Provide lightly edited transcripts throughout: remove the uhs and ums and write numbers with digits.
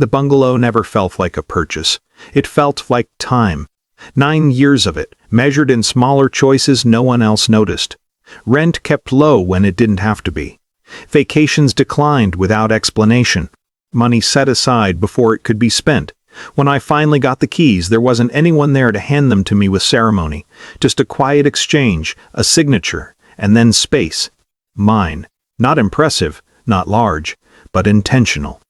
The bungalow never felt like a purchase. It felt like time. 9 years of it, measured in smaller choices no one else noticed. Rent kept low when it didn't have to be. Vacations declined without explanation. Money set aside before it could be spent. When I finally got the keys, there wasn't anyone there to hand them to me with ceremony. Just a quiet exchange, a signature, and then space. Mine. Not impressive, not large, but intentional.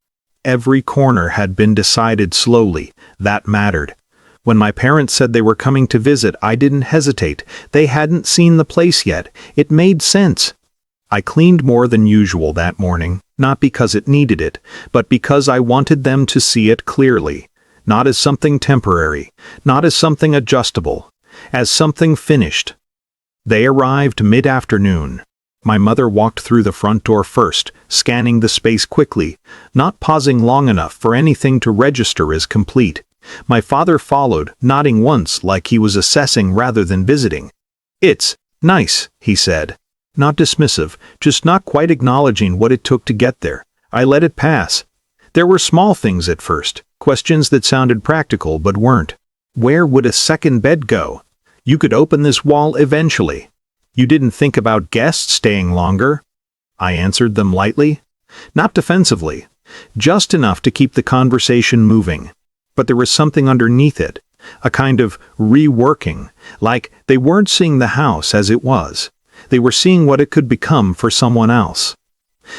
Every corner had been decided slowly. That mattered. When my parents said they were coming to visit, I didn't hesitate. They hadn't seen the place yet. It made sense. I cleaned more than usual that morning, not because it needed it, but because I wanted them to see it clearly. Not as something temporary, not as something adjustable, as something finished. They arrived mid-afternoon. My mother walked through the front door first, scanning the space quickly, not pausing long enough for anything to register as complete. My father followed, nodding once like he was assessing rather than visiting. "It's nice," he said. Not dismissive, just not quite acknowledging what it took to get there. I let it pass. There were small things at first, questions that sounded practical but weren't. Where would a second bed go? You could open this wall eventually. You didn't think about guests staying longer? I answered them lightly. Not defensively. Just enough to keep the conversation moving. But there was something underneath it. A kind of reworking. Like they weren't seeing the house as it was. They were seeing what it could become for someone else.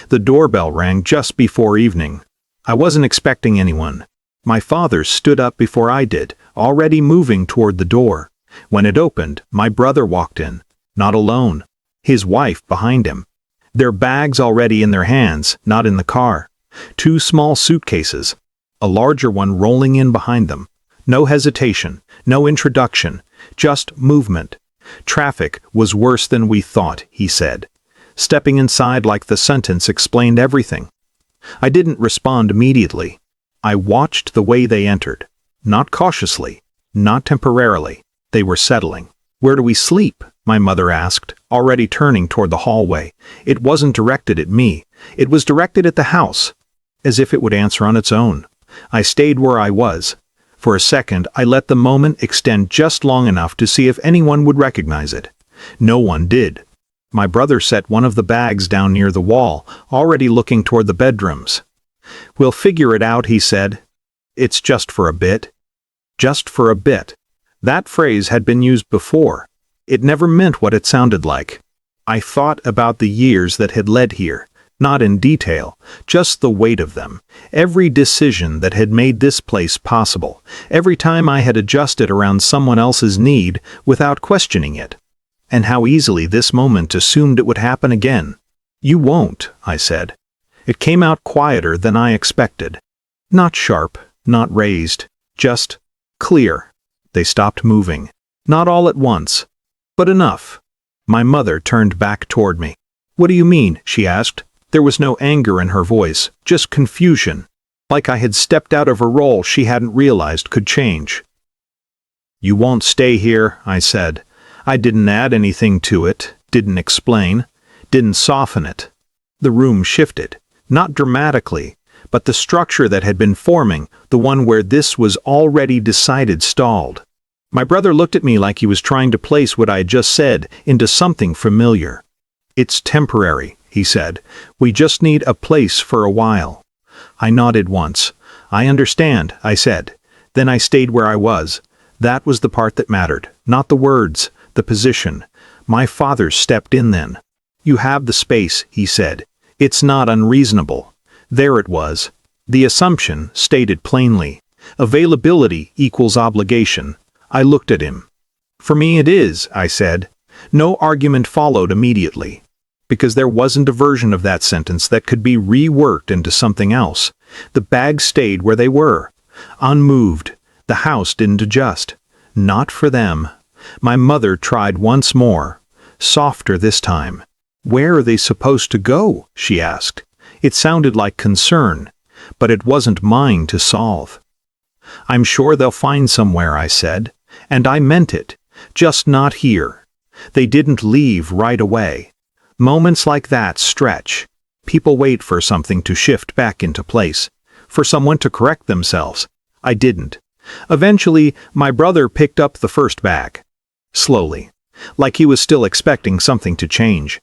The doorbell rang just before evening. I wasn't expecting anyone. My father stood up before I did, already moving toward the door. When it opened, my brother walked in. Not alone. His wife behind him. Their bags already in their hands, not in the car. 2 small suitcases. A larger one rolling in behind them. No hesitation, no introduction, just movement. Traffic was worse than we thought, he said. Stepping inside like the sentence explained everything. I didn't respond immediately. I watched the way they entered. Not cautiously, not temporarily. They were settling. "Where do we sleep?" my mother asked, already turning toward the hallway. It wasn't directed at me. It was directed at the house, as if it would answer on its own. I stayed where I was. For a second, I let the moment extend just long enough to see if anyone would recognize it. No one did. My brother set one of the bags down near the wall, already looking toward the bedrooms. "We'll figure it out," he said. "It's just for a bit." Just for a bit. That phrase had been used before. It never meant what it sounded like. I thought about the years that had led here, not in detail, just the weight of them. Every decision that had made this place possible. Every time I had adjusted around someone else's need without questioning it. And how easily this moment assumed it would happen again. "You won't," I said. It came out quieter than I expected. Not sharp, not raised, just clear. They stopped moving. Not all at once, but enough. My mother turned back toward me. "What do you mean?" she asked. There was no anger in her voice, just confusion. Like I had stepped out of a role she hadn't realized could change. "You won't stay here," I said. I didn't add anything to it, didn't explain, didn't soften it. The room shifted, not dramatically, but the structure that had been forming, the one where this was already decided, stalled. My brother looked at me like he was trying to place what I had just said into something familiar. "It's temporary," he said. "We just need a place for a while." I nodded once. "I understand," I said. Then I stayed where I was. That was the part that mattered, not the words, the position. My father stepped in then. "You have the space," he said. "It's not unreasonable." There it was. The assumption, stated plainly. Availability equals obligation. I looked at him. "For me it is," I said. No argument followed immediately. Because there wasn't a version of that sentence that could be reworked into something else. The bags stayed where they were. Unmoved. The house didn't adjust. Not for them. My mother tried once more. Softer this time. "Where are they supposed to go?" she asked. It sounded like concern, but it wasn't mine to solve. "I'm sure they'll find somewhere," I said. And I meant it. Just not here. They didn't leave right away. Moments like that stretch. People wait for something to shift back into place. for someone to correct themselves. I didn't. Eventually, my brother picked up the first bag. Slowly. Like he was still expecting something to change.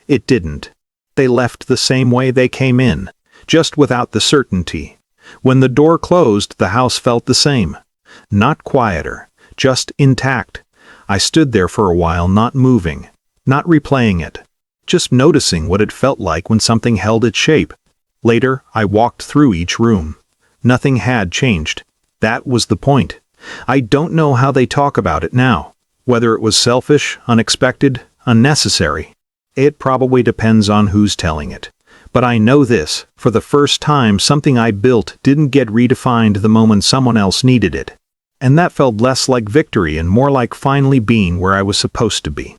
It didn't. They left the same way they came in, just without the certainty. When the door closed, the house felt the same. Not quieter, just intact. I stood there for a while, not moving, not replaying it, just noticing what it felt like when something held its shape. Later, I walked through each room. Nothing had changed. That was the point. I don't know how they talk about it now. Whether it was selfish, unexpected, unnecessary. It probably depends on who's telling it. But I know this, for the first time something I built didn't get redefined the moment someone else needed it. And that felt less like victory and more like finally being where I was supposed to be.